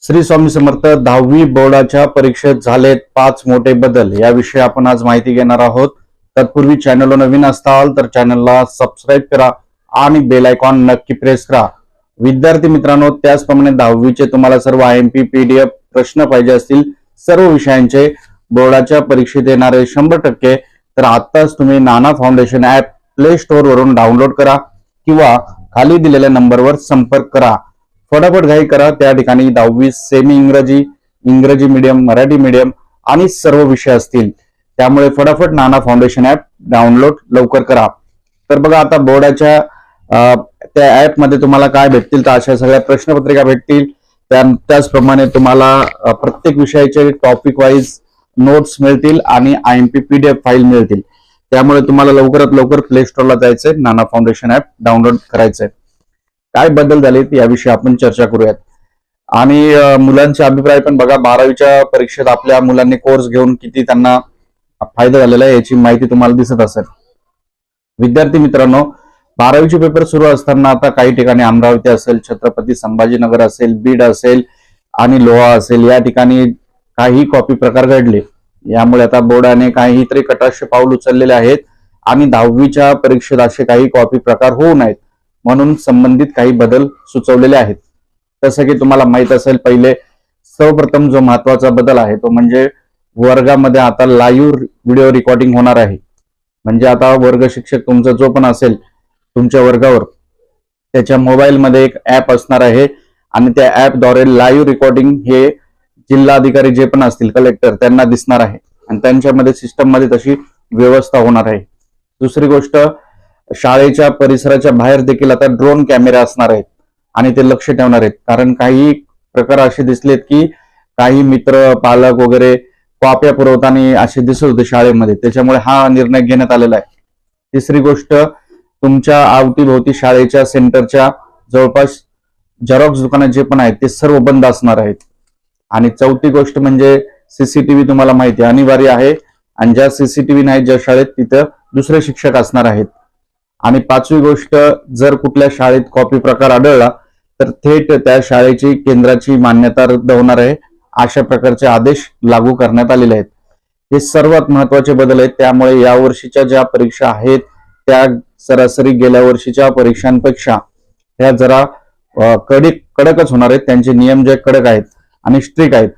श्री स्वामी समर्थ 10वी बोर्डाच्या परीक्षेत झालेत 5 मोठे बदल याविषयी आपण आज माहिती घेणार आहोत। तत्पूर्वी चॅनलला नवीन असाल तर चॅनलला सबस्क्राइब करा आणि बेल आयकॉन नक्की प्रेस करा। विद्यार्थी मित्रांनो, त्याचप्रमाणे 10वीचे तुम्हाला सर्व IMP PDF प्रश्न पाहिजे असतील सर्व विषयांचे बोर्डाच्या परीक्षेत येणारे 100% तर आताच तुम्ही नाना फाउंडेशन ऍप प्ले स्टोर वरून डाउनलोड करा किंवा खाली दिलेल्या नंबरवर संपर्क करा। फटाफट घाई करा, त्या ठिकाणी 10वी सेमी इंग्रजी, इंग्रजी मीडियम, मराठी मीडियम आणि सर्व विषय असतील। त्यामुळे फटाफट नाना फाउंडेशन ऍप डाउनलोड लवकर करा। तर बघा, आता बोर्डाच्या त्या ऍप मध्ये तुम्हाला काय भेटतील तर अशा सगळ्या प्रश्नपत्रिका भेटतील। त्याचप्रमाणे तुम्हाला प्रत्येक विषयाचे टॉपिक वाईज नोट्स मिळतील आणि IMP PDF फाईल मिळतील। त्यामुळे तुम्हाला लवकरात लवकर प्ले स्टोरला जायचंय, नाना फाउंडेशन ऍप डाउनलोड करायचंय। काय बदल झालेत याविषयी आपण चर्चा करूयात। आणि मुलांचे अभिप्राय पण बघा, 12वीच्या परीक्षेत आपल्या मुलांनी कोर्स घेऊन किती त्यांना फायदा झालेला आहे याची माहिती तुम्हाला दिसत असेल। विद्यार्थी मित्रांनो, 12वीचे पेपर सुरू असताना आता काही ठिकाणी अमरावती असेल, छत्रपती संभाजीनगर असेल, बीड असेल आणि लोहा असेल या ठिकाणी काही कॉपी प्रकार घडले। यामुळे आता बोर्डाने काहीतरी कटाक्ष पाऊल उचललेले आहेत आणि 10वीच्या परीक्षेत असे काही कॉपी प्रकार होऊ नयेत म्हणून संबंधित काही बदल सुचवलेले आहेत। जसं की तुम्हाला माहित असेल, पहिले सर्वप्रथम जो महत्वाचा बदल आहे तो म्हणजे वर्गामध्ये आता लाईव्ह व्हिडिओ रेकॉर्डिंग होणार आहे। म्हणजे आता वर्ग शिक्षक तुमचा जो पण असेल तुमच्या वर्गावर त्याच्या मोबाईल मध्ये एक ऍप असणार आहे आणि त्या ऍपद्वारे लाईव्ह रेकॉर्डिंग हे जिल्हा अधिकारी जे पण असतील, कलेक्टर, त्यांना दिसणार आहे आणि त्यांच्यामध्ये सिस्टम मध्ये तशी व्यवस्था होणार आहे। दुसरी गोष्ट, शाळेच्या परिसराच्या बाहेर देखील आता ड्रोन कॅमेरे असणार आहेत आणि ते लक्ष ठेवणार आहेत। कारण काही प्रकार असे दिसलेत की काही मित्र, पालक वगैरे कॉप्या पुरवताना असे दिसत होते शाळेमध्ये, त्याच्यामुळे हा निर्णय घेण्यात आलेला आहे। तिसरी गोष्ट, तुमच्या अवतीभोवती शाळेच्या सेंटरच्या जवळपास झेरॉक्स दुकानं जे पण आहेत ते सर्व बंद असणार आहेत। आणि चौथी गोष्ट म्हणजे CCTV तुम्हाला माहिती अनिवार्य आहे आणि ज्या CCTV नाही ज्या शाळेत तिथं दुसरे शिक्षक असणार आहेत। आणि पाचवी गोष्ट, जर कुठल्या शाळेत कॉपी प्रकार आढळला तर थेट त्या शाळेची केंद्राची मान्यता रद्द होणार आहे। अशा प्रकारचे आदेश लागू करण्यात आलेले आहेत। हे सर्वात महत्वाचे बदल आहेत। त्यामुळे या वर्षीच्या ज्या परीक्षा आहेत त्या सरासरी गेल्या वर्षीच्या परीक्षांपेक्षा ह्या जरा कडकच होणार आहेत। त्यांचे नियम जे कडक आहेत आणि स्ट्रिक्ट आहेत।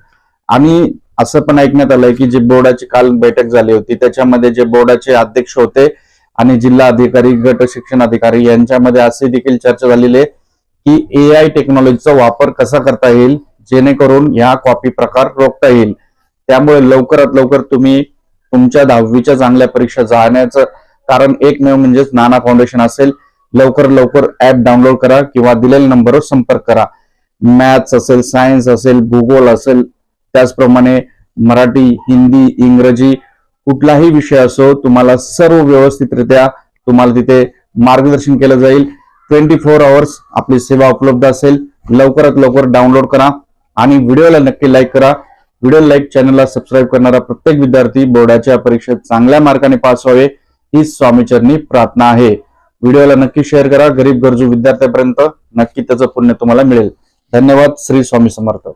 आणि असं पण ऐकण्यात आलंय की जे बोर्डाची काल बैठक झाली होती त्याच्यामध्ये जे बोर्डाचे अध्यक्ष होते आणि जिल्हा अधिकारी, गट शिक्षण अधिकारी यांच्यामध्ये असे देखील चर्चा झालेली आहे की AI टेक्नॉलॉजीचा वापर कसा करता येईल जेणेकरून या कॉपी प्रकार रोखता येईल। त्यामुळे लवकरात लवकर तुम्ही तुमच्या 10वीच्या चांगल्या परीक्षा जाण्याचं कारण एकमेव म्हणजेच नाना फाउंडेशन असेल। लवकर ऍप डाउनलोड करा किंवा दिलेल्या नंबरवर संपर्क करा। मॅथ्स असेल, सायन्स असेल, भूगोल असेल, त्याचप्रमाणे मराठी, हिंदी, इंग्रजी कुठलाही विषय असो, तुम्हाला सर्व व्यवस्थितरित्या तुम्हाला तिथे मार्गदर्शन केलं जाईल। 24 आवर्स आपली सेवा उपलब्ध असेल। लवकरात लवकर डाउनलोड करा आणि व्हिडिओला नक्की लाईक करा। व्हिडिओ लाईक, चॅनलला सबस्क्राईब करणारा प्रत्येक विद्यार्थी बोर्डाच्या परीक्षेत चांगल्या मार्काने पास व्हावे ही स्वामीचरणी प्रार्थना आहे। व्हिडिओला नक्की शेअर करा, गरीब गरजू विद्यार्थ्यांपर्यंत नक्की त्याचं पुण्य तुम्हाला मिळेल। धन्यवाद। श्री स्वामी समर्थ।